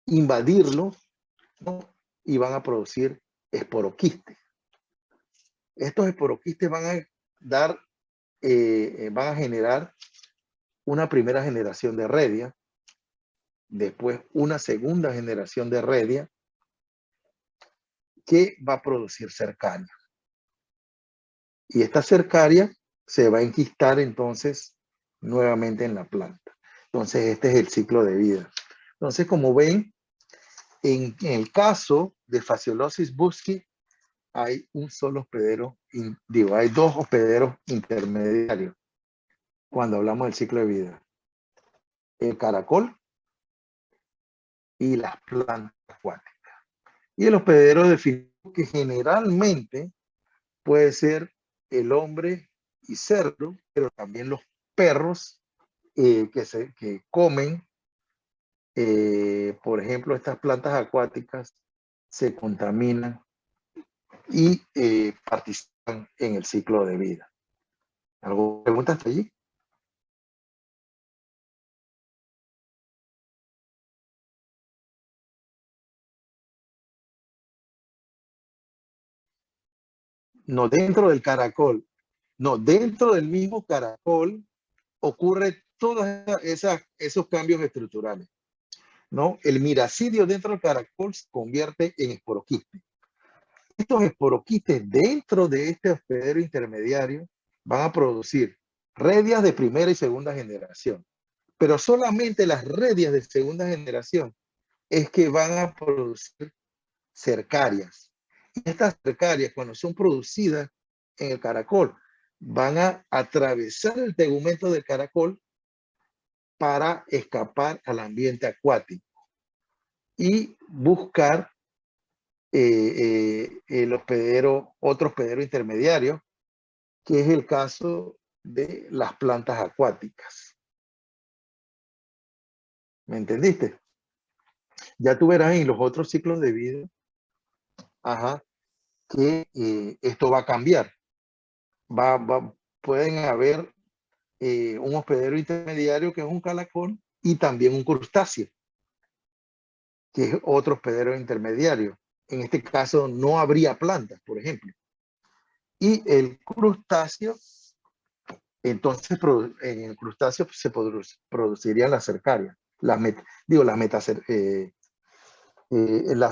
invadirlo, ¿no? Y van a producir esporoquistes. Estos esporoquistes van a van a generar una primera generación de redia, después una segunda generación de redia que va a producir cercaria. Y esta cercaria se va a enquistar entonces nuevamente en la planta. Entonces este es el ciclo de vida. Entonces, como ven, en el caso de Phaseolosis buschi hay un solo hospedero, hay dos hospederos intermediarios cuando hablamos del ciclo de vida. El caracol y las plantas acuáticas. Y el hospedero definitivo, que generalmente puede ser el hombre y cerdo, pero también los perros que comen, por ejemplo, estas plantas acuáticas se contaminan y participan en el ciclo de vida. ¿Alguna pregunta hasta allí? No, dentro del caracol. No, dentro del mismo caracol ocurre todos esos cambios estructurales, ¿no? El miracidio dentro del caracol se convierte en esporoquiste. Estos esporoquistes dentro de este hospedero intermediario van a producir redias de primera y segunda generación, pero solamente las redias de segunda generación es que van a producir cercarias. Y estas cercarias, cuando son producidas en el caracol, van a atravesar el tegumento del caracol para escapar al ambiente acuático y buscar el hospedero, otro hospedero intermediario, que es el caso de las plantas acuáticas. ¿Me entendiste? Ya tú verás en los otros ciclos de vida, que esto va a cambiar. Pueden haber un hospedero intermediario que es un caracol y también un crustáceo, que es otro hospedero intermediario. En este caso no habría plantas, por ejemplo. Y el crustáceo, entonces en el crustáceo se producirían las cercarias. La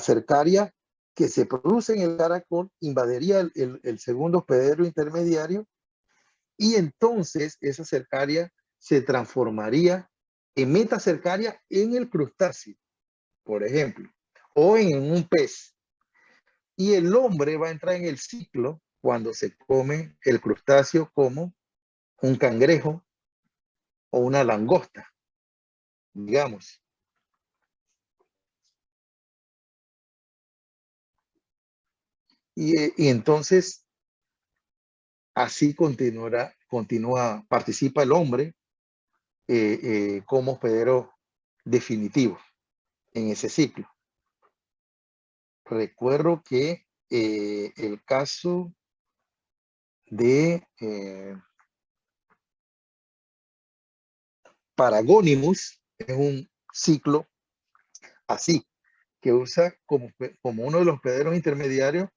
cercaria que se produce en el caracol invadiría el segundo hospedero intermediario y entonces esa cercaria se transformaría en metacercaria en el crustáceo, por ejemplo, o en un pez. Y el hombre va a entrar en el ciclo cuando se come el crustáceo como un cangrejo o una langosta, digamos. Y entonces así participa el hombre como hospedero definitivo en ese ciclo. Recuerdo que el caso de Paragonimus es un ciclo así, que usa como uno de los hospederos intermediarios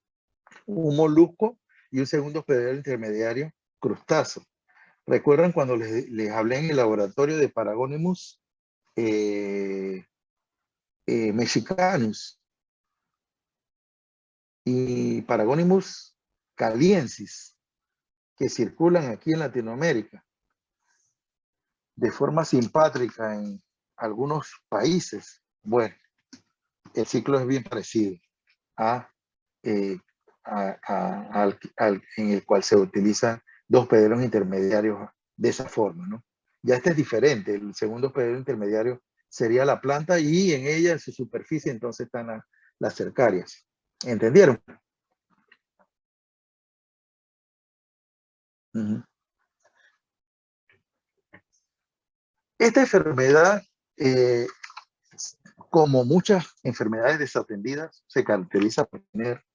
un molusco y un segundo hospedero intermediario crustáceo. ¿Recuerdan cuando les hablé en el laboratorio de Paragonimus mexicanus y Paragonimus caliensis, que circulan aquí en Latinoamérica de forma simpátrica en algunos países? Bueno, el ciclo es bien parecido eh, en el cual se utilizan dos hospederos intermediarios de esa forma, ¿no? Ya este es diferente. El segundo hospedero intermediario sería la planta y en ella, en su superficie, entonces están las cercarias. ¿Entendieron? Uh-huh. Esta enfermedad, como muchas enfermedades desatendidas, se caracteriza por tener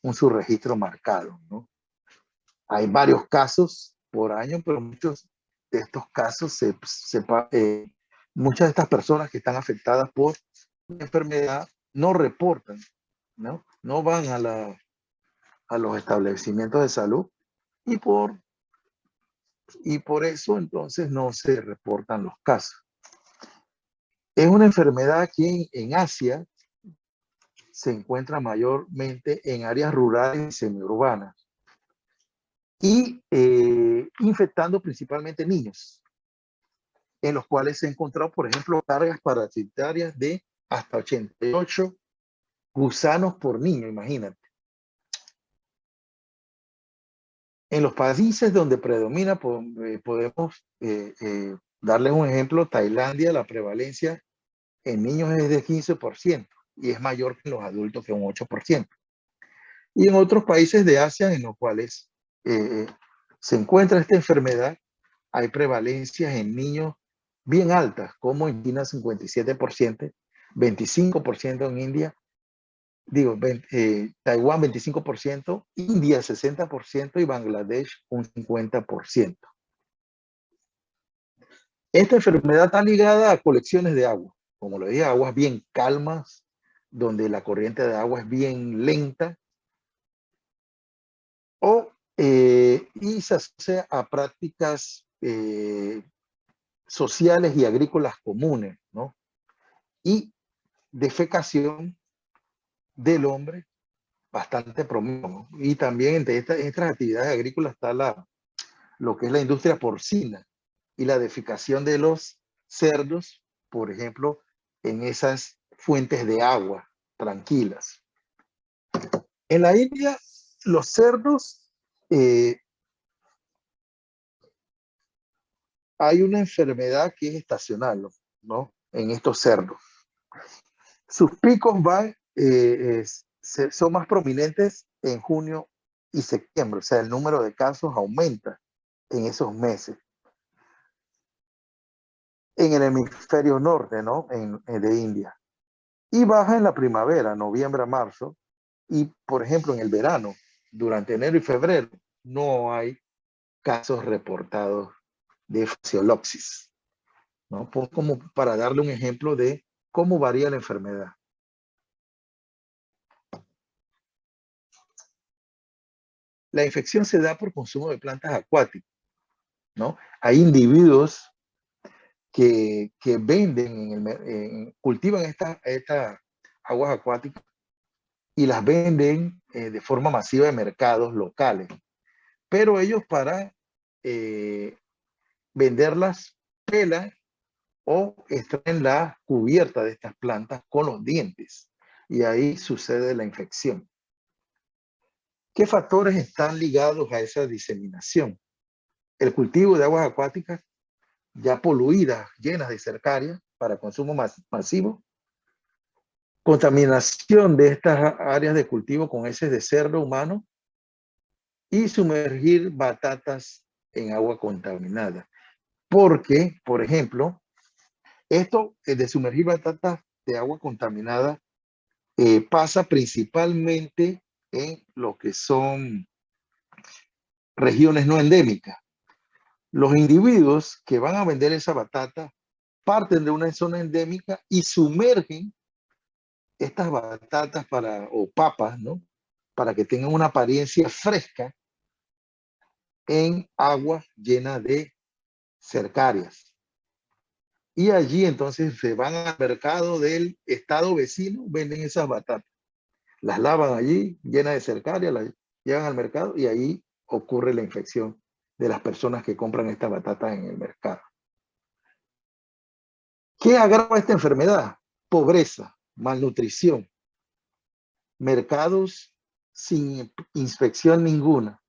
un subregistro marcado, ¿no? Hay varios casos por año, pero muchos de estos casos muchas de estas personas que están afectadas por la enfermedad no reportan, ¿no? No van a los establecimientos de salud y por eso entonces no se reportan los casos. Es una enfermedad que en Asia se encuentra mayormente en áreas rurales y semiurbanas y infectando principalmente niños, en los cuales se han encontrado, por ejemplo, cargas parasitarias de hasta 88 gusanos por niño, imagínate. En los países donde predomina, podemos darles un ejemplo, Tailandia, la prevalencia en niños es de 15% y es mayor que en los adultos, que un 8%. Y en otros países de Asia en los cuales eh, se encuentra esta enfermedad, hay prevalencias en niños bien altas, como en China 57%, 25% en India, Taiwán 25%, India 60% y Bangladesh un 50%. Esta enfermedad está ligada a colecciones de agua, como lo dije, aguas bien calmas, donde la corriente de agua es bien lenta, y se asocia a prácticas sociales y agrícolas comunes, ¿no? Y defecación del hombre bastante promueva, ¿no? Y también entre estas actividades agrícolas está lo que es la industria porcina y la defecación de los cerdos, por ejemplo, en esas fuentes de agua tranquilas. En la India, los cerdos, hay una enfermedad que es estacional, ¿no? En estos cerdos. Sus picos son más prominentes en junio y septiembre, o sea, el número de casos aumenta en esos meses. En el hemisferio norte, ¿no? De India. Y baja en la primavera, noviembre a marzo, y por ejemplo en el verano, durante enero y febrero, no hay casos reportados de fascioloxis, ¿no? Como para darle un ejemplo de cómo varía la enfermedad. La infección se da por consumo de plantas acuáticas, ¿no? Hay individuos que venden, cultivan estas aguas acuáticas y las venden de forma masiva en mercados locales. Pero ellos para venderlas pelan o extraen la cubierta de estas plantas con los dientes y ahí sucede la infección. ¿Qué factores están ligados a esa diseminación? El cultivo de aguas acuáticas ya poluidas, llenas de cercaria para consumo masivo, contaminación de estas áreas de cultivo con heces de cerdo humano y sumergir batatas en agua contaminada. Porque, por ejemplo, esto de sumergir batatas de agua contaminada pasa principalmente en lo que son regiones no endémicas. Los individuos que van a vender esa batata parten de una zona endémica y sumergen estas batatas o papas, ¿no? Para que tengan una apariencia fresca en agua llena de cercarias. Y allí entonces se van al mercado del estado vecino, venden esas batatas. Las lavan allí, llenas de cercarias, las llevan al mercado y ahí ocurre la infección de las personas que compran estas batatas en el mercado. ¿Qué agrava esta enfermedad? Pobreza, malnutrición, mercados sin inspección ninguna,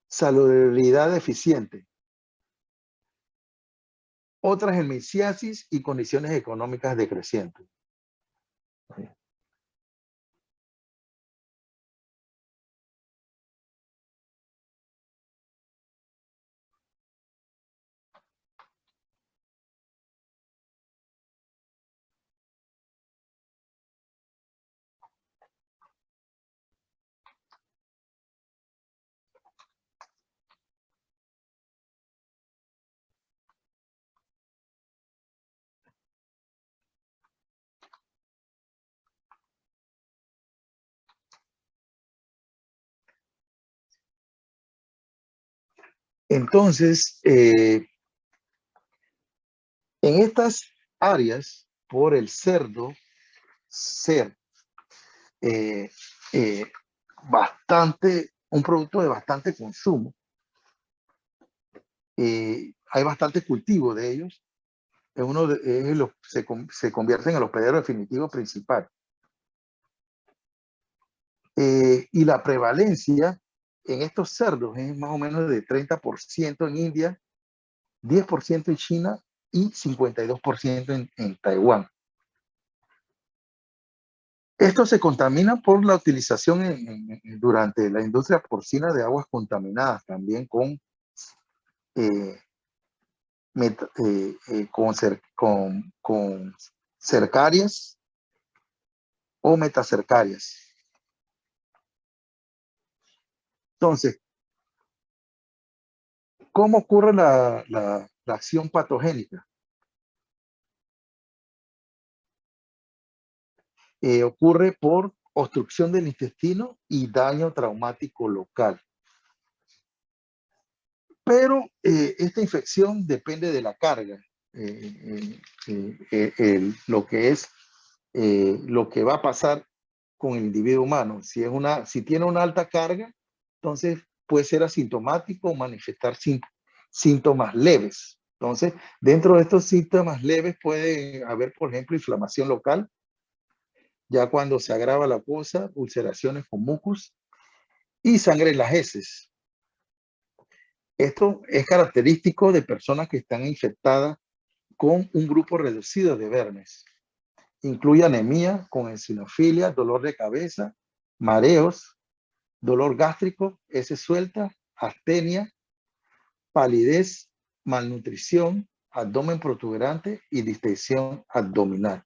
salubridad deficiente, otras helmintiasis y condiciones económicas decrecientes. Entonces, en estas áreas, por el cerdo ser eh, eh, un producto de bastante consumo, hay bastante cultivo de ellos, se convierte en el hospedero definitivo principal. Y la prevalencia en estos cerdos es más o menos de 30% en India, 10% en China y 52% en Taiwán. Esto se contamina por la utilización durante la industria porcina de aguas contaminadas, también con, eh, con cercarias o metacercarias. Entonces, ¿cómo ocurre la acción patogénica? Ocurre por obstrucción del intestino y daño traumático local. Pero esta infección depende de la carga, lo que es lo que va a pasar con el individuo humano. Si tiene una alta carga, entonces puede ser asintomático o manifestar síntomas leves. Entonces, dentro de estos síntomas leves puede haber, por ejemplo, inflamación local. Ya cuando se agrava la cosa, ulceraciones con mucus y sangre en las heces. Esto es característico de personas que están infectadas con un grupo reducido de vermes. Incluye anemia con eosinofilia, dolor de cabeza, mareos, dolor gástrico, heces sueltas, astenia, palidez, malnutrición, abdomen protuberante y distensión abdominal.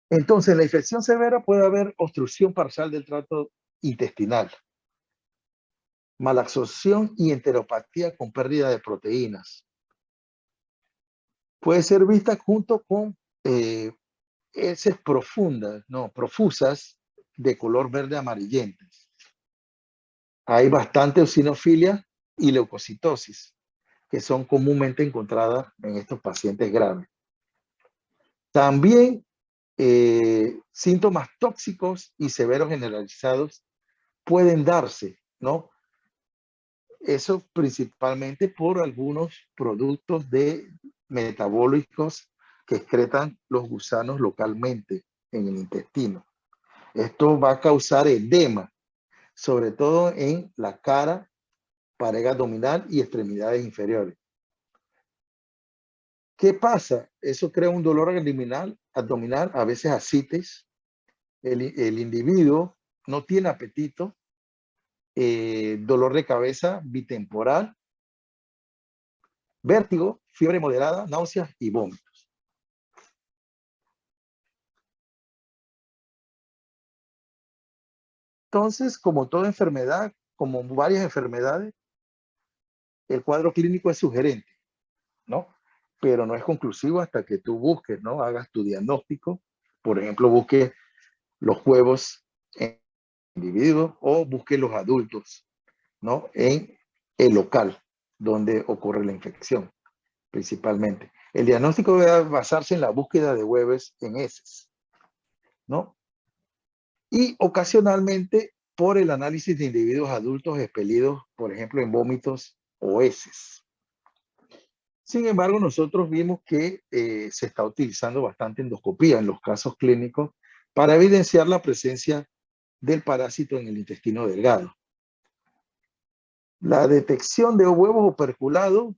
Entonces, en la infección severa puede haber obstrucción parcial del tracto intestinal, malabsorción y enteropatía con pérdida de proteínas. Puede ser vista junto con heces profundas, no, profusas de color verde amarillento. Hay bastante eosinofilia y leucocitosis, que son comúnmente encontradas en estos pacientes graves. También síntomas tóxicos y severos generalizados pueden darse, ¿no? Eso principalmente por algunos productos metabólicos que excretan los gusanos localmente en el intestino. Esto va a causar edema, sobre todo en la cara, pared abdominal y extremidades inferiores. ¿Qué pasa? Eso crea un dolor abdominal, a veces ascites. El individuo no tiene apetito, dolor de cabeza bitemporal, vértigo, fiebre moderada, náuseas y vómitos. Entonces, como toda enfermedad, como varias enfermedades, el cuadro clínico es sugerente, ¿no? Pero no es conclusivo hasta que tú busques, ¿no? Hagas tu diagnóstico. Por ejemplo, busques los huevos en individuos o busques los adultos, ¿no? En el local donde ocurre la infección, principalmente. El diagnóstico debe basarse en la búsqueda de huevos en heces, ¿no? Y ocasionalmente por el análisis de individuos adultos expelidos, por ejemplo, en vómitos o heces. Sin embargo, nosotros vimos que se está utilizando bastante endoscopía en los casos clínicos para evidenciar la presencia del parásito en el intestino delgado. La detección de huevos operculados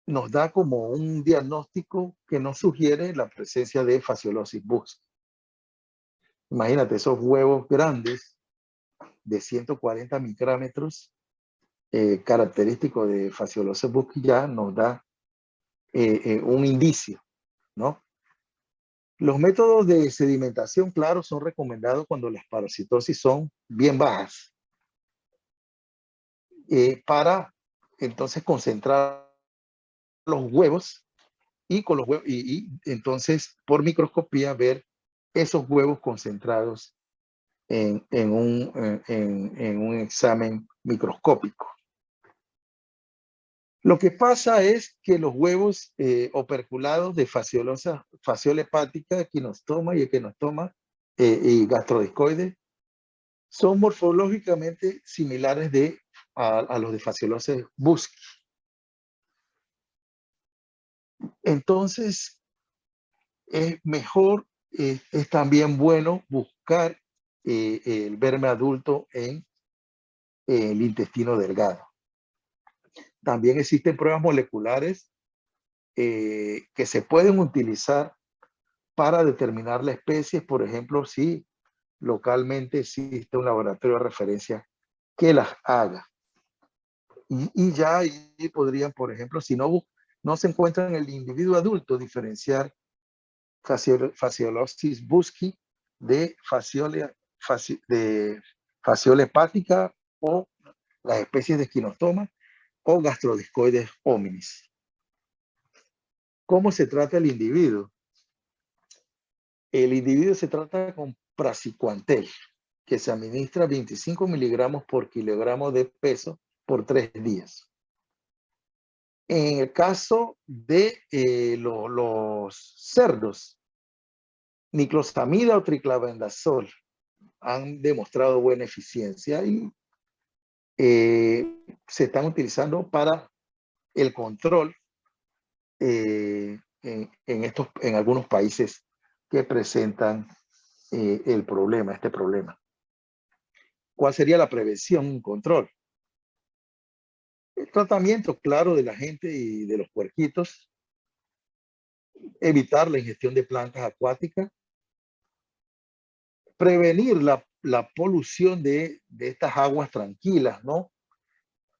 nos da como un diagnóstico que nos sugiere la presencia de Fasciolosis busk. Imagínate esos huevos grandes de 140 micrómetros, característico de Fasciolosis busk, ya nos da un indicio, ¿no? Los métodos de sedimentación, claro, son recomendados cuando las parasitosis son bien bajas, para entonces concentrar los huevos y con los huevos y entonces por microscopía ver esos huevos concentrados en un examen microscópico. Lo que pasa es que los huevos operculados de fasciola hepática, equinostoma y equinostoma y gastrodiscoide son morfológicamente similares a los de fasciolosis buski. Entonces, es mejor, es también bueno buscar el verme adulto en el intestino delgado. También existen pruebas moleculares que se pueden utilizar para determinar la especie, por ejemplo, si localmente existe un laboratorio de referencia que las haga. Y ya ahí podrían, por ejemplo, si no se encuentra en el individuo adulto, diferenciar fasciolosis buski de fasciola hepática o las especies de esquinostoma o gastrodiscoides hominis. ¿Cómo se trata el individuo? El individuo se trata con praziquantel, que se administra 25 miligramos por kilogramo de peso por 3 días. En el caso de los cerdos, niclosamida o triclavendazol han demostrado buena eficiencia y se están utilizando para el control en algunos países que presentan este problema. ¿Cuál sería la prevención y control? El tratamiento, claro, de la gente y de los puerquitos, evitar la ingestión de plantas acuáticas, prevenir la polución de estas aguas tranquilas, ¿no?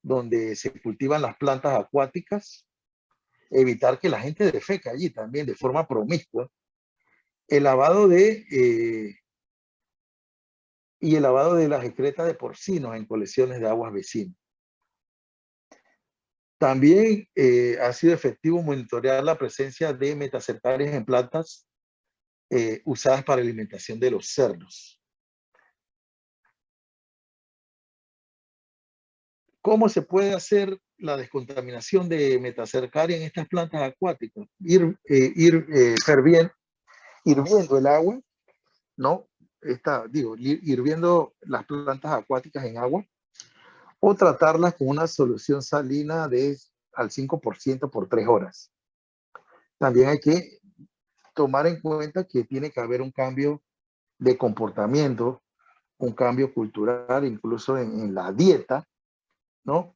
Donde se cultivan las plantas acuáticas, evitar que la gente defeque allí también de forma promiscua, el lavado y el lavado de las excretas de porcinos en colecciones de aguas vecinas. También ha sido efectivo monitorear la presencia de metacercarias en plantas usadas para alimentación de los cerdos. ¿Cómo se puede hacer la descontaminación de metacercaria en estas plantas acuáticas? Ir hirviendo el agua, ¿no? Hirviendo las plantas acuáticas en agua o tratarlas con una solución salina al 5% por 3 horas. También hay que tomar en cuenta que tiene que haber un cambio de comportamiento, un cambio cultural, incluso en la dieta, ¿no?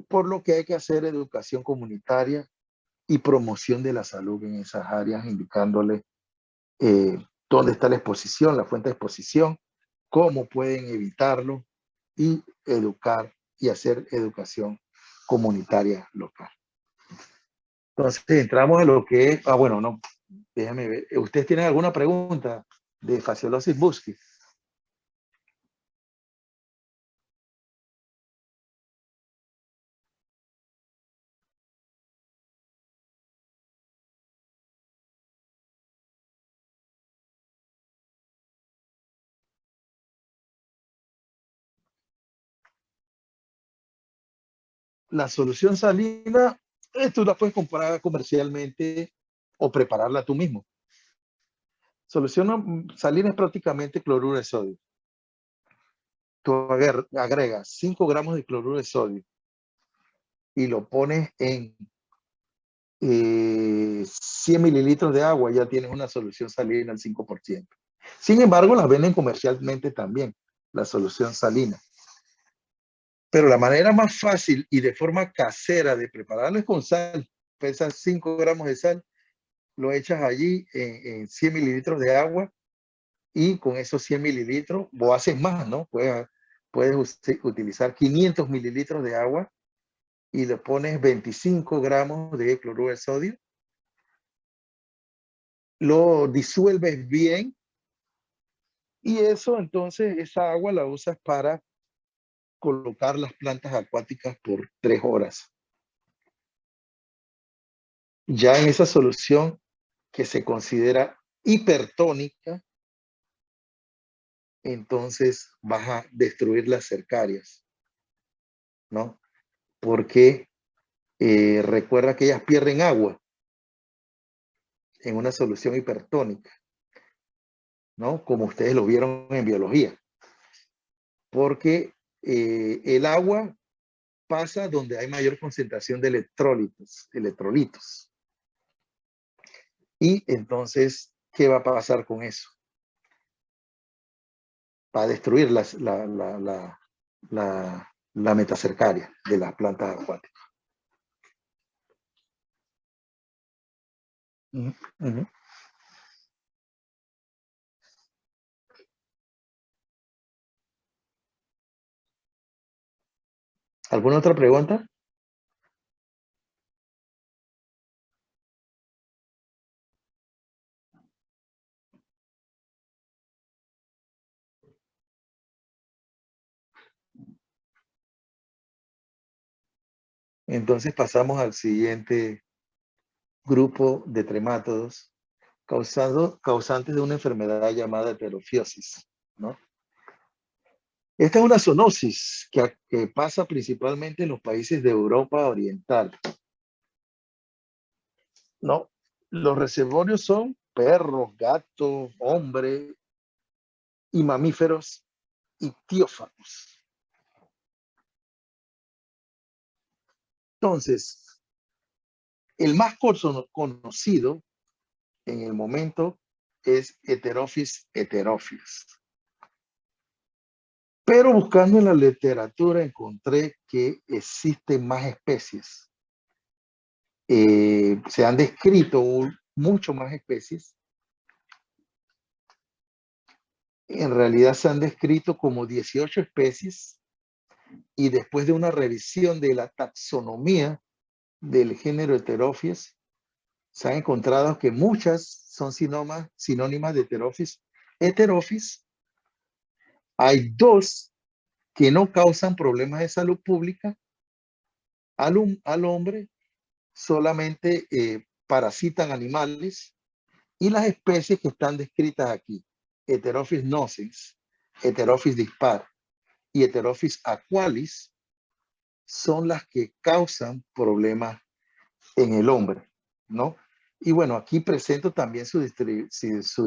Por lo que hay que hacer educación comunitaria y promoción de la salud en esas áreas, indicándole dónde está la exposición, la fuente de exposición, cómo pueden evitarlo y educar y hacer educación comunitaria local. Entonces entramos en lo que es, bueno, no, déjame ver, ¿ustedes tienen alguna pregunta de fasciolosis buski? La solución salina, tú la puedes comprar comercialmente o prepararla tú mismo. Solución salina es prácticamente cloruro de sodio. Tú agregas 5 gramos de cloruro de sodio y lo pones en 100 mililitros de agua, ya tienes una solución salina al 5%. Sin embargo, la venden comercialmente también, la solución salina. Pero la manera más fácil y de forma casera de prepararlo es con sal. Pesas 5 gramos de sal, lo echas allí en 100 mililitros de agua y con esos 100 mililitros, o haces más, ¿no? Puedes utilizar 500 mililitros de agua y le pones 25 gramos de cloruro de sodio lo disuelves bien y eso entonces, esa agua la usas para colocar las plantas acuáticas por 3 horas. Ya en esa solución que se considera hipertónica, entonces vas a destruir las cercarias, ¿no? Porque recuerda que ellas pierden agua en una solución hipertónica, ¿no? Como ustedes lo vieron en biología. Porque el agua pasa donde hay mayor concentración de electrolitos. Y entonces, ¿qué va a pasar con eso? Va a destruir la metacercaria de las plantas acuáticas. Uh -huh. ¿Alguna otra pregunta? Entonces pasamos al siguiente grupo de tremátodos causantes de una enfermedad llamada heterofiosis, ¿no? Esta es una zoonosis que pasa principalmente en los países de Europa Oriental, ¿no? Los reservorios son perros, gatos, hombres y mamíferos ictiófagos. Entonces, el más conocido en el momento es Heterophis heterophilus. Pero buscando en la literatura encontré que existen más especies. Se han descrito mucho más especies. En realidad se han descrito como 18 especies y después de una revisión de la taxonomía del género Heterophis, se ha encontrado que muchas son sinónimas de Heterophis. Hay 2 que no causan problemas de salud pública al hombre, solamente parasitan animales, y las especies que están descritas aquí, Heterophis nocens, Heterophis dispar y Heterophis aqualis, son las que causan problemas en el hombre, ¿no? Y bueno, aquí presento también su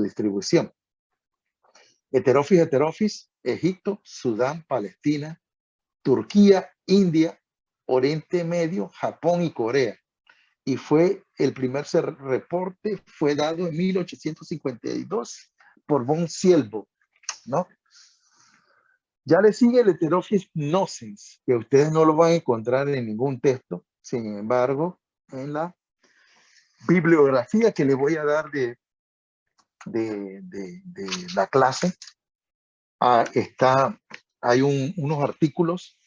distribución. Heterophis, Egipto, Sudán, Palestina, Turquía, India, Oriente Medio, Japón y Corea. Y fue el primer reporte, fue dado en 1852 por von Siebold, ¿no? Ya le sigue el Heterophis nocens, que ustedes no lo van a encontrar en ningún texto, sin embargo, en la bibliografía que le voy a dar de la clase, hay unos artículos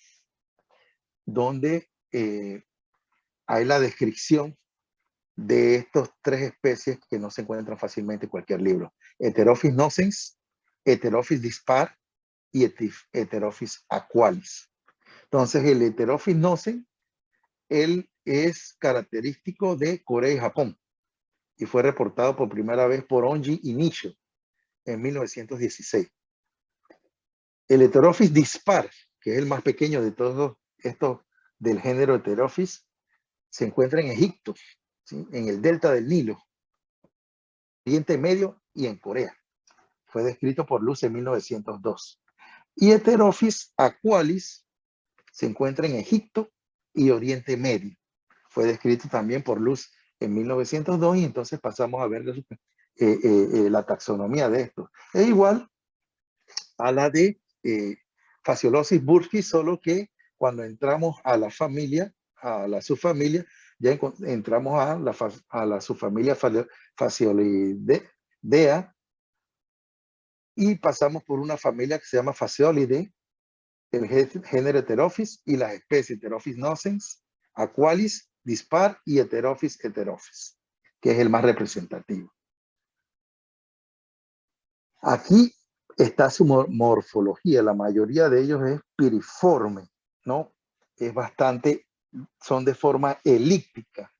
donde hay la descripción de estas 3 especies que no se encuentran fácilmente en cualquier libro. Heterophis nocens, Heterophis dispar y Heterophis aqualis. Entonces, el Heterophis nocens, él es característico de Corea y Japón y fue reportado por primera vez por Onji y Nisho en 1916. El Heterophis dispar, que es el más pequeño de todos estos del género Heterophis, se encuentra en Egipto, ¿sí? En el delta del Nilo, Oriente Medio y en Corea. Fue descrito por Luz en 1902. Y Heterophis aqualis se encuentra en Egipto y Oriente Medio. Fue descrito también por Luz en 1902 y entonces pasamos a ver la taxonomía de esto. Es igual a la de Phaseolosis burki, solo que cuando entramos a la familia, a la subfamilia, ya entramos a la subfamilia Phaseolidea y pasamos por una familia que se llama Phaseolidae, el género Heterophis y las especies Heterophis nocens, Aqualis, dispar y Heterophis heterophis, que es el más representativo. Aquí está su morfología. La mayoría de ellos es piriforme, ¿no? Es bastante, son de forma elíptica.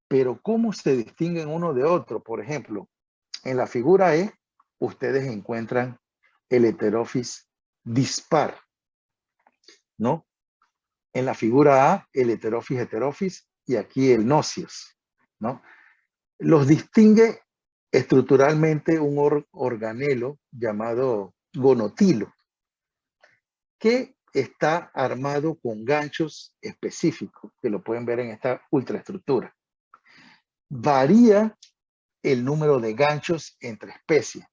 Pero ¿cómo se distinguen uno de otro? Por ejemplo, en la figura E, ustedes encuentran el Heterophis dispar, ¿no? En la figura A, el Heterophis y aquí el Nocius, ¿no? Los distingue estructuralmente un organelo llamado gonotilo, que está armado con ganchos específicos, que lo pueden ver en esta ultraestructura. Varía el número de ganchos entre especies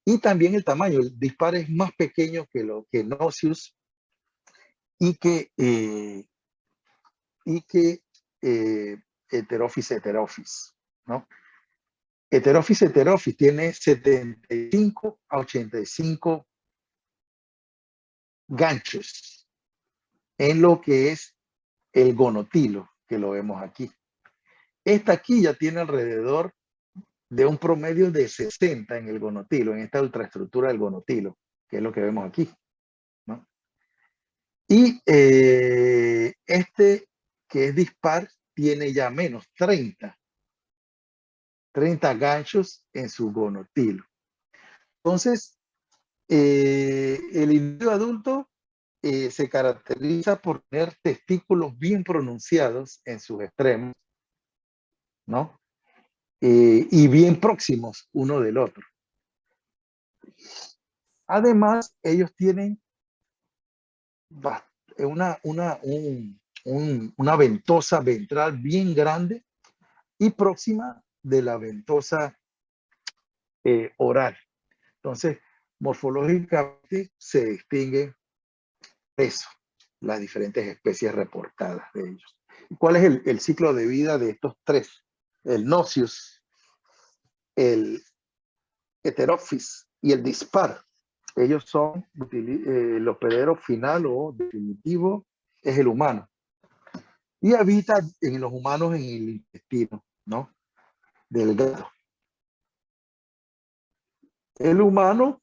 y también el tamaño. El dispar es más pequeño que lo que Nocius y que Heterophis, ¿no? Heterophis tiene 75 a 85 ganchos en lo que es el gonotilo, que lo vemos aquí. Esta aquí ya tiene alrededor de un promedio de 60 en el gonotilo, en esta ultraestructura del gonotilo, que es lo que vemos aquí, ¿no? Y este que es dispar tiene ya menos 30 ganchos en su gonotilo. Entonces, el individuo adulto se caracteriza por tener testículos bien pronunciados en sus extremos, ¿no? Y bien próximos uno del otro. Además, ellos tienen una ventosa ventral bien grande y próxima de la ventosa oral. Entonces, morfológicamente se distingue eso, las diferentes especies reportadas de ellos. ¿Cuál es el ciclo de vida de estos tres? El Nocius, el Heterophis y el dispar. Ellos son, el hospedero final o definitivo es el humano. Y habita en los humanos en el intestino, ¿no? Del gato. El humano,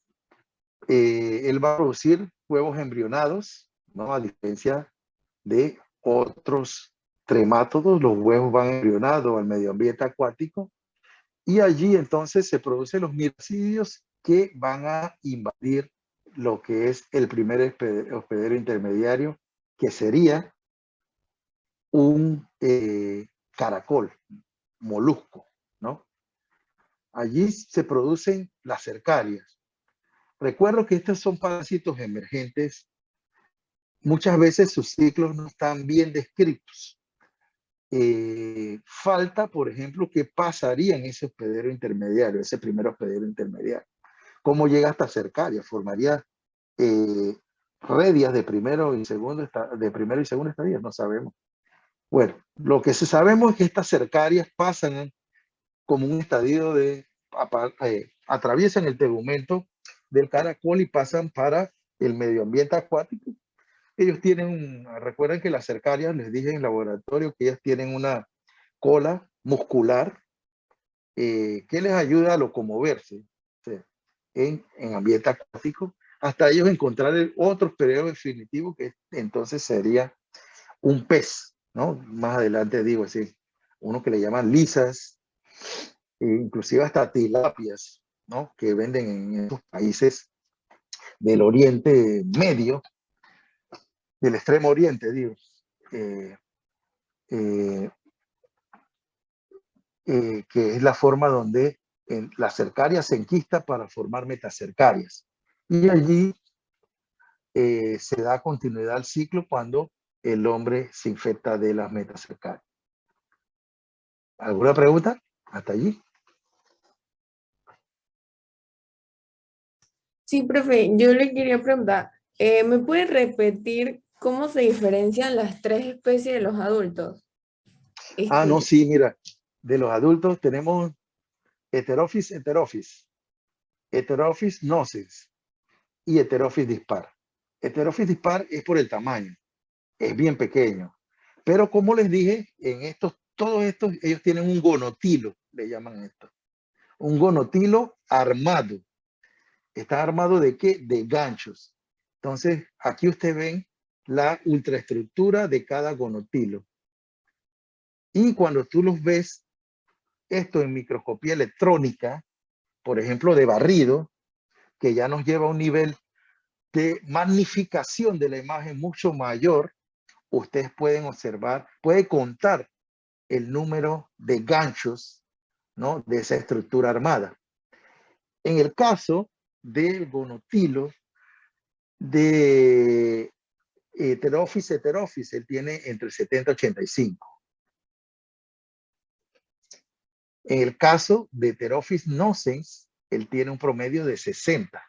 él va a producir huevos embrionados, ¿no? A diferencia de otros tremátodos, los huevos van embrionados al medio ambiente acuático y allí entonces se producen los miracidios que van a invadir lo que es el primer hospedero intermediario, que sería un caracol, molusco, ¿no? Allí se producen las cercarias. Recuerdo que estos son parásitos emergentes. Muchas veces sus ciclos no están bien descritos. Falta, por ejemplo, qué pasaría en ese hospedero intermediario, ese primer hospedero intermediario. ¿Cómo llega hasta cercaria? ¿Formaría redias de primero y segundo estadio? No sabemos. Bueno, lo que sí sabemos es que estas cercarias pasan como un estadio atraviesan el tegumento del caracol y pasan para el medio ambiente acuático. Ellos tienen, recuerden que las cercarias, les dije en laboratorio que ellas tienen una cola muscular que les ayuda a locomoverse, o sea, en ambiente acuático, hasta ellos encontrar el otro periodo definitivo que entonces sería un pez, ¿no? Más adelante digo así, uno que le llaman lisas, inclusive hasta tilapias, ¿no? Que venden en estos países del Oriente Medio, del Extremo Oriente, digo. Eh, eh, que es la forma donde la cercaria se enquista para formar metacercarias. Y allí se da continuidad al ciclo cuando el hombre se infecta de las metacercarias. ¿Alguna pregunta? Hasta allí. Sí, profe, yo le quería preguntar, ¿me puede repetir cómo se diferencian las tres especies de los adultos? No, Este, sí, mira, de los adultos tenemos Heterophis, Heterophis nocens y Heterophis dispar. Heterophis dispar es por el tamaño, es bien pequeño. Pero como les dije, todos estos, ellos tienen un gonotilo, le llaman esto. Un gonotilo armado. ¿Está armado de qué? De ganchos. Entonces, aquí ustedes ven la ultraestructura de cada gonotilo. Y cuando tú los ves, esto en microscopía electrónica, por ejemplo, de barrido, que ya nos lleva a un nivel de magnificación de la imagen mucho mayor, ustedes pueden observar, puede contar el número de ganchos, ¿no?, de esa estructura armada. En el caso del gonotilo de Pterophis, él tiene entre 70 y 85. En el caso de Pterophis nocens, él tiene un promedio de 60.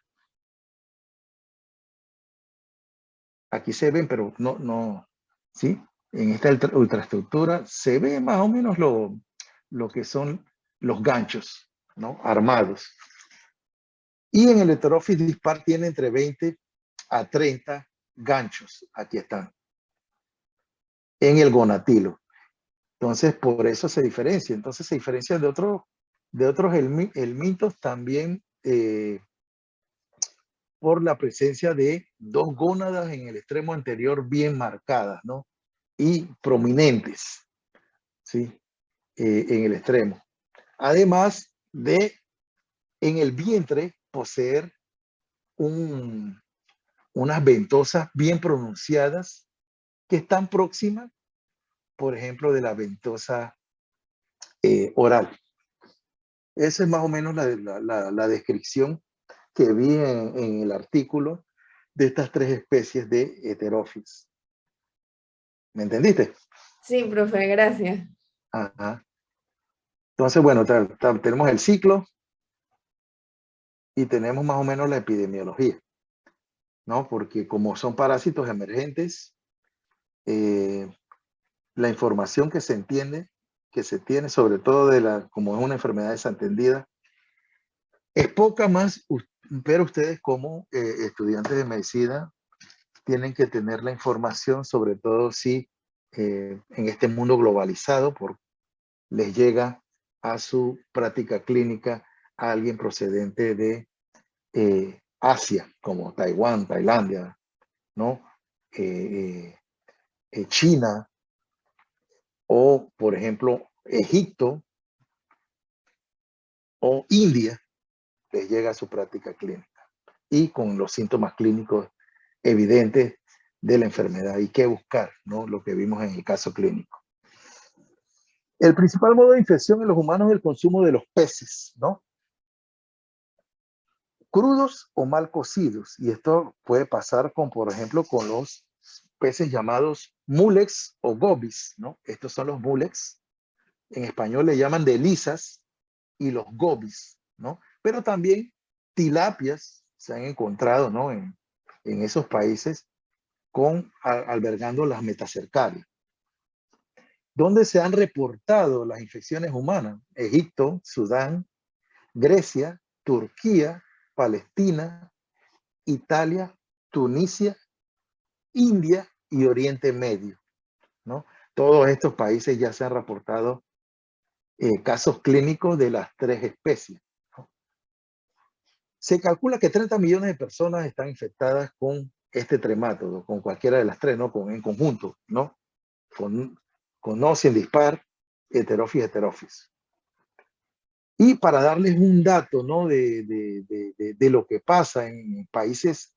Aquí se ven, pero no, ¿sí? En esta ultraestructura se ve más o menos lo que son los ganchos, ¿no?, armados. Y en el Pterophis dispar tiene entre 20 a 30 ganchos. Aquí están. En el gonatilo. Entonces, por eso se diferencia. Entonces, se diferencia de otros helmintos también por la presencia de dos gónadas en el extremo anterior bien marcadas, ¿no?, y prominentes, ¿sí?, en el extremo. Además de, en el vientre, poseer unas ventosas bien pronunciadas que están próximas, por ejemplo, de la ventosa oral. Esa es más o menos la descripción que vi en el artículo de estas tres especies de Pterophis. ¿Me entendiste? Sí, profe, gracias. Ajá. Entonces, bueno, tenemos el ciclo y tenemos más o menos la epidemiología, ¿no? Porque como son parásitos emergentes, la información que se entiende, que se tiene, sobre todo como es una enfermedad desatendida, es poca más, pero ustedes como estudiantes de medicina tienen que tener la información, sobre todo si en este mundo globalizado les llega a su práctica clínica a alguien procedente de Asia, como Taiwán, Tailandia, ¿no? China, o por ejemplo Egipto o India, les llega a su práctica clínica y con los síntomas clínicos evidentes de la enfermedad y qué buscar, ¿no?, lo que vimos en el caso clínico. El principal modo de infección en los humanos es el consumo de los peces, ¿no?, crudos o mal cocidos, y esto puede pasar por ejemplo, con los peces llamados mulex o gobis, ¿no? Estos son los mulex, en español le llaman de lisas, y los gobis, ¿no? Pero también tilapias se han encontrado, ¿no?, en esos países albergando las metacercarias. ¿Dónde se han reportado las infecciones humanas? Egipto, Sudán, Grecia, Turquía, Palestina, Italia, Tunisia, India y Oriente Medio, ¿no? Todos estos países ya se han reportado casos clínicos de las tres especies, ¿no? Se calcula que 30 millones de personas están infectadas con este tremátodo, con cualquiera de las tres, ¿no?, en conjunto, ¿no?, con nocen, dispar, Pterophis. Y para darles un dato, ¿no?, de lo que pasa en países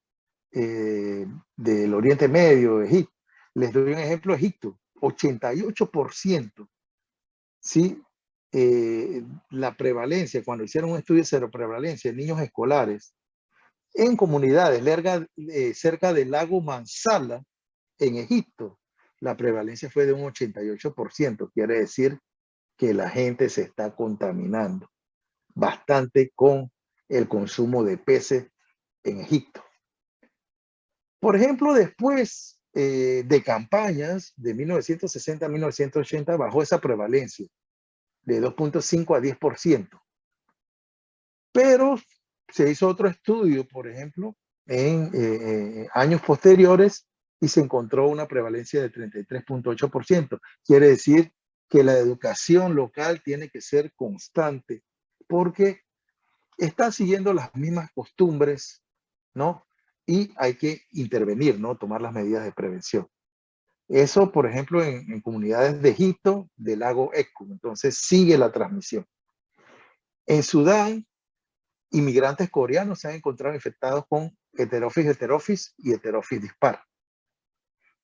del Oriente Medio, Egipto, les doy un ejemplo: Egipto, 88%, ¿sí? La prevalencia, cuando hicieron un estudio de seroprevalencia en niños escolares, en comunidades cerca del lago Mansala, en Egipto, la prevalencia fue de un 88%. Quiere decir que la gente se está contaminando bastante con el consumo de peces en Egipto. Por ejemplo, después de campañas de 1960 a 1980 bajó esa prevalencia de 2.5 a 10%. Pero se hizo otro estudio, por ejemplo, en años posteriores, y se encontró una prevalencia de 33.8%. Quiere decir que la educación local tiene que ser constante, porque están siguiendo las mismas costumbres, ¿no? Y hay que intervenir, ¿no? Tomar las medidas de prevención. Eso, por ejemplo, en comunidades de Egipto, del lago Ecu. Entonces, sigue la transmisión. En Sudán, inmigrantes coreanos se han encontrado infectados con heterophis y heterophis dispar.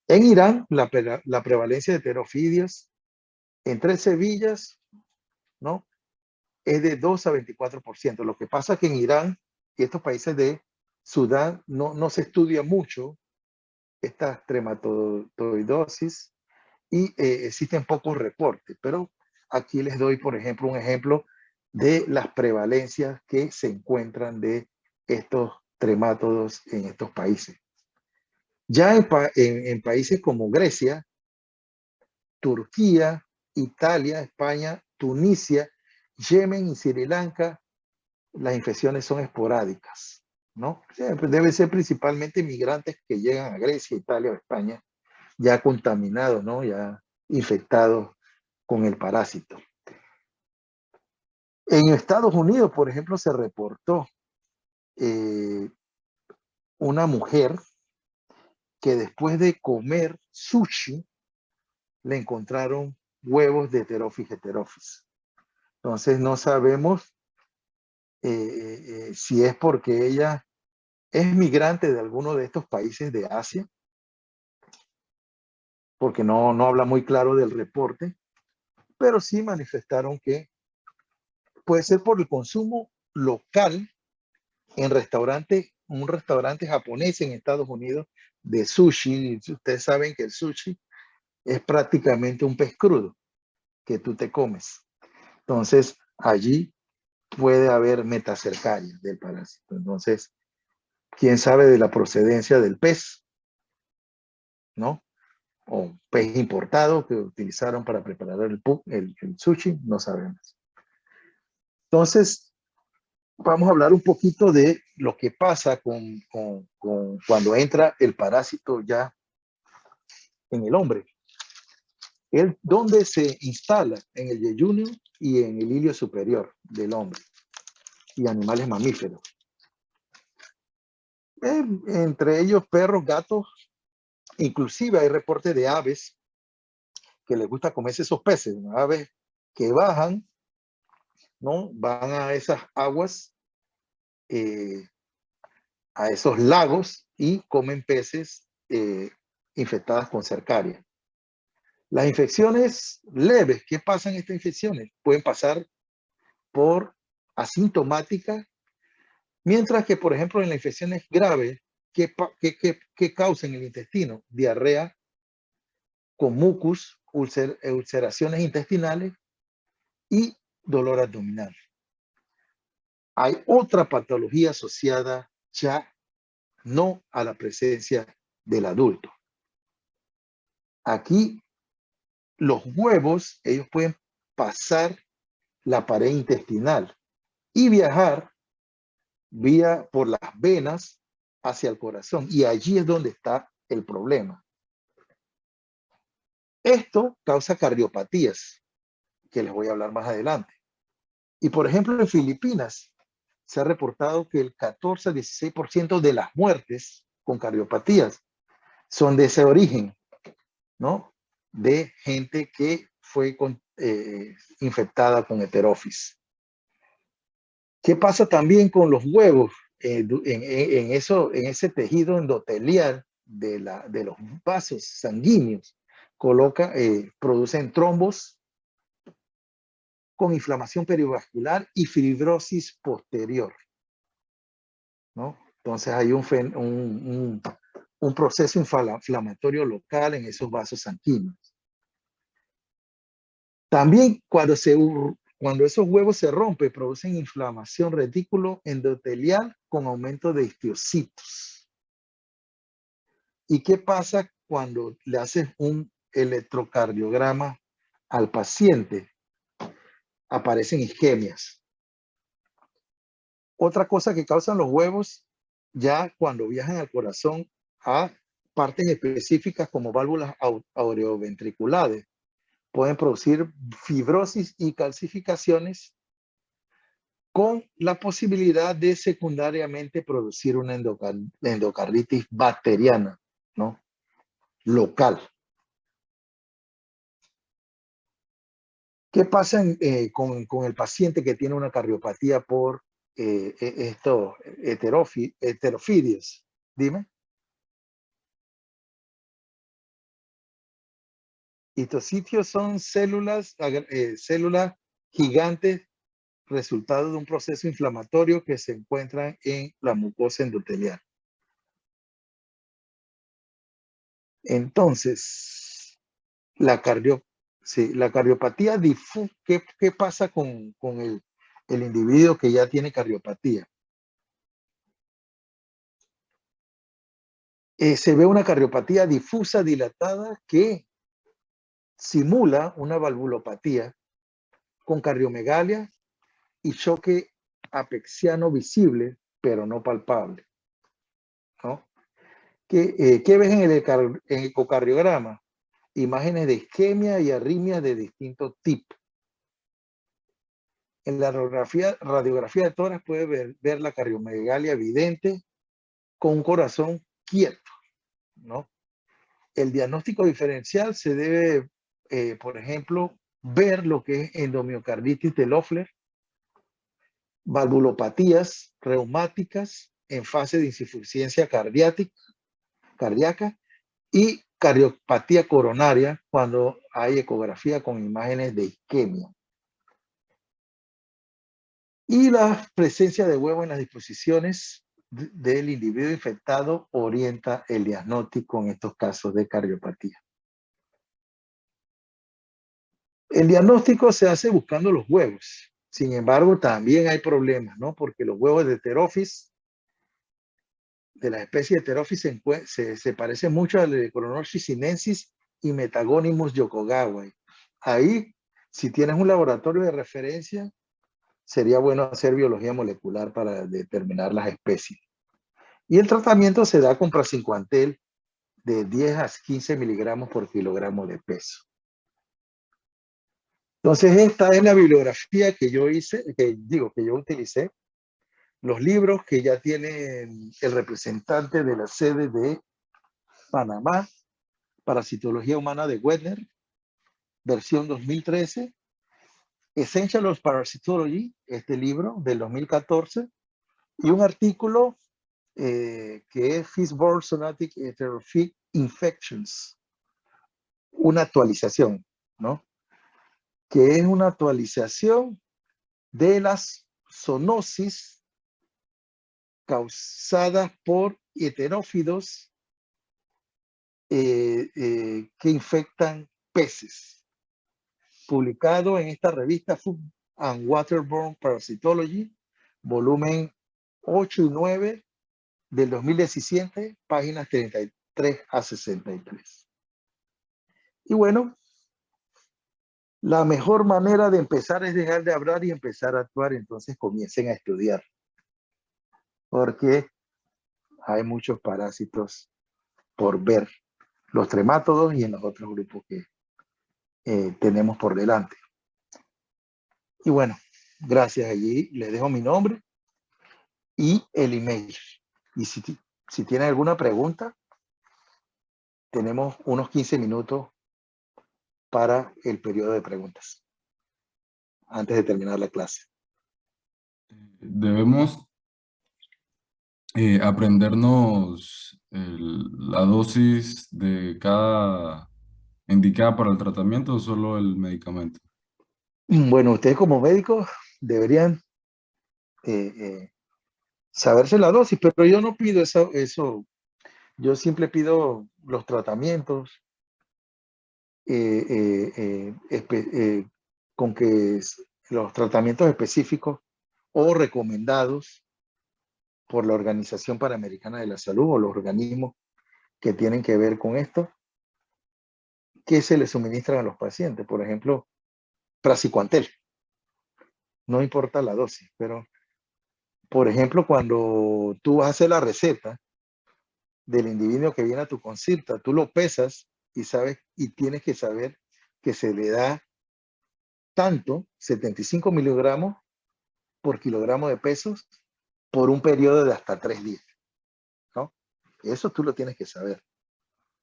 En Irán, la prevalencia de heterofidias en 13 villas, ¿no? Es de 2 a 24%. Lo que pasa es que en Irán y estos países de Sudán no se estudia mucho esta trematoidosis y existen pocos reportes, pero aquí les doy, por ejemplo, un ejemplo de las prevalencias que se encuentran de estos tremátodos en estos países. Ya en países como Grecia, Turquía, Italia, España, Tunisia, Yemen y Sri Lanka, las infecciones son esporádicas, ¿no? Debe ser principalmente migrantes que llegan a Grecia, Italia o España ya contaminados, ¿no? Ya infectados con el parásito. En Estados Unidos, por ejemplo, se reportó una mujer que después de comer sushi le encontraron huevos de heterophis. Entonces no sabemos si es porque ella es migrante de alguno de estos países de Asia, porque no habla muy claro del reporte, pero sí manifestaron que puede ser por el consumo local en un restaurante japonés en Estados Unidos de sushi. Ustedes saben que el sushi es prácticamente un pez crudo que tú te comes. Entonces, allí puede haber metacercaria del parásito. Entonces, quién sabe de la procedencia del pez, ¿no? O pez importado que utilizaron para preparar el sushi, no sabemos. Entonces, vamos a hablar un poquito de lo que pasa cuando entra el parásito ya en el hombre. ¿Dónde se instala? En el yeyunio y en el ilio superior del hombre y animales mamíferos. Entre ellos perros, gatos, inclusive hay reportes de aves que les gusta comerse esos peces, ¿no? Aves que bajan, ¿no? Van a esas aguas, a esos lagos y comen peces infectadas con cercaria. Las infecciones leves, ¿qué pasa en estas infecciones? Pueden pasar por asintomática, mientras que, por ejemplo, en las infecciones graves, ¿qué causan en el intestino? Diarrea con mucus, ulceraciones intestinales y dolor abdominal. Hay otra patología asociada ya no a la presencia del adulto. Aquí los huevos, ellos pueden pasar la pared intestinal y viajar por las venas hacia el corazón. Y allí es donde está el problema. Esto causa cardiopatías, que les voy a hablar más adelante. Y por ejemplo, en Filipinas se ha reportado que el 14 al 16% de las muertes con cardiopatías son de ese origen, ¿no? De gente que fue infectada con heterophis. ¿Qué pasa también con los huevos? En ese tejido endotelial de los vasos sanguíneos, producen trombos con inflamación perivascular y fibrosis posterior, ¿no? Entonces hay un proceso inflamatorio local en esos vasos sanguíneos. También cuando esos huevos se rompen, producen inflamación retículo endotelial con aumento de histocitos. ¿Y qué pasa cuando le haces un electrocardiograma al paciente? Aparecen isquemias. Otra cosa que causan los huevos, ya cuando viajan al corazón a partes específicas como válvulas aureoventriculares, pueden producir fibrosis y calcificaciones con la posibilidad de secundariamente producir una endocarditis bacteriana, ¿no? Local. ¿Qué pasa con el paciente que tiene una cardiopatía por estos heterofilios? Dime. Estos sitios son células gigantes resultado de un proceso inflamatorio que se encuentran en la mucosa endotelial. Entonces, la cardiopatía difusa, ¿qué pasa con el individuo que ya tiene cardiopatía? Se ve una cardiopatía difusa dilatada que simula una valvulopatía con cardiomegalia y choque apexiano visible, pero no palpable, ¿no? ¿Qué ves en el ecocardiograma? Imágenes de isquemia y arritmia de distintos tipos. En la radiografía de tórax puede ver la cardiomegalia evidente con un corazón quieto, ¿no? El diagnóstico diferencial se debe, por ejemplo, ver lo que es endomiocarditis de Loeffler, valvulopatías reumáticas en fase de insuficiencia cardíaca y cardiopatía coronaria cuando hay ecografía con imágenes de isquemia. Y la presencia de huevo en las disposiciones del individuo infectado orienta el diagnóstico en estos casos de cardiopatía. El diagnóstico se hace buscando los huevos. Sin embargo, también hay problemas, ¿no? Porque los huevos de Heterophis, de la especie Heterophis, se parecen mucho al de Coronosis sinensis y Metagonimus yokogawai. Ahí, si tienes un laboratorio de referencia, sería bueno hacer biología molecular para determinar las especies. Y el tratamiento se da con praziquantel de 10 a 15 miligramos por kilogramo de peso. Entonces, esta es la bibliografía que yo utilicé. Los libros que ya tiene el representante de la sede de Panamá, Parasitología Humana de Wedner, versión 2013, Essential of Parasitology, este libro del 2014, y un artículo que es Fishborne Zoonotic Heterophyte Infections, una actualización, ¿no? Que es una actualización de las zoonosis causadas por heterófidos que infectan peces, publicado en esta revista Food and Waterborne Parasitology, volumen 8 y 9 del 2017, páginas 33 a 63. Y bueno, la mejor manera de empezar es dejar de hablar y empezar a actuar, entonces comiencen a estudiar, porque hay muchos parásitos por ver, los tremátodos y en los otros grupos que tenemos por delante. Y bueno, gracias. Allí les dejo mi nombre y el email. Y si tienen alguna pregunta, tenemos unos 15 minutos para el periodo de preguntas, antes de terminar la clase. Debemos aprendernos la dosis de cada indicada para el tratamiento o solo el medicamento. Bueno, ustedes como médicos deberían saberse la dosis, pero yo no pido eso. Yo siempre pido los tratamientos con que los tratamientos específicos o recomendados por la Organización Panamericana de la Salud o los organismos que tienen que ver con esto, que se les suministran a los pacientes. Por ejemplo, praziquantel. No importa la dosis, pero por ejemplo, cuando tú vas a hacer la receta del individuo que viene a tu consulta, tú lo pesas y sabes, y tienes que saber que se le da tanto, 75 miligramos por kilogramo de pesos por un periodo de hasta 3 días, ¿no? Eso tú lo tienes que saber,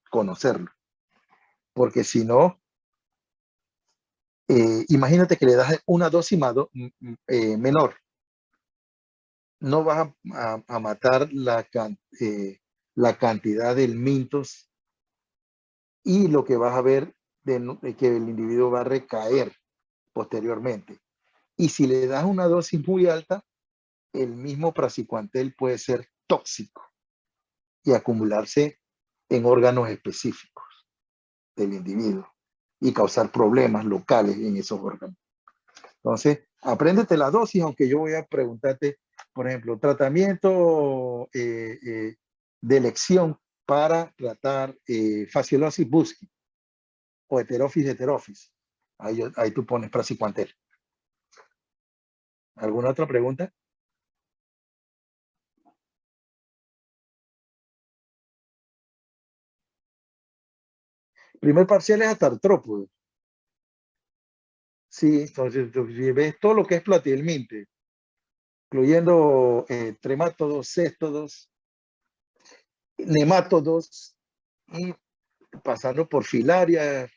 conocerlo, porque si no, imagínate que le das una dosis menor, no vas a matar la cantidad de mintos y lo que vas a ver de que el individuo va a recaer posteriormente. Y si le das una dosis muy alta, el mismo praziquantel puede ser tóxico y acumularse en órganos específicos del individuo y causar problemas locales en esos órganos. Entonces, apréndete la dosis, aunque yo voy a preguntarte, por ejemplo, tratamiento de elección para tratar fasciolosis buski o heterofis. Ahí tú pones praziquantel. ¿Alguna otra pregunta? Primer parcial es hasta artrópodo. Sí, entonces si ves todo lo que es platilmente, incluyendo tremátodos, céstodos, nemátodos y pasando por filaria,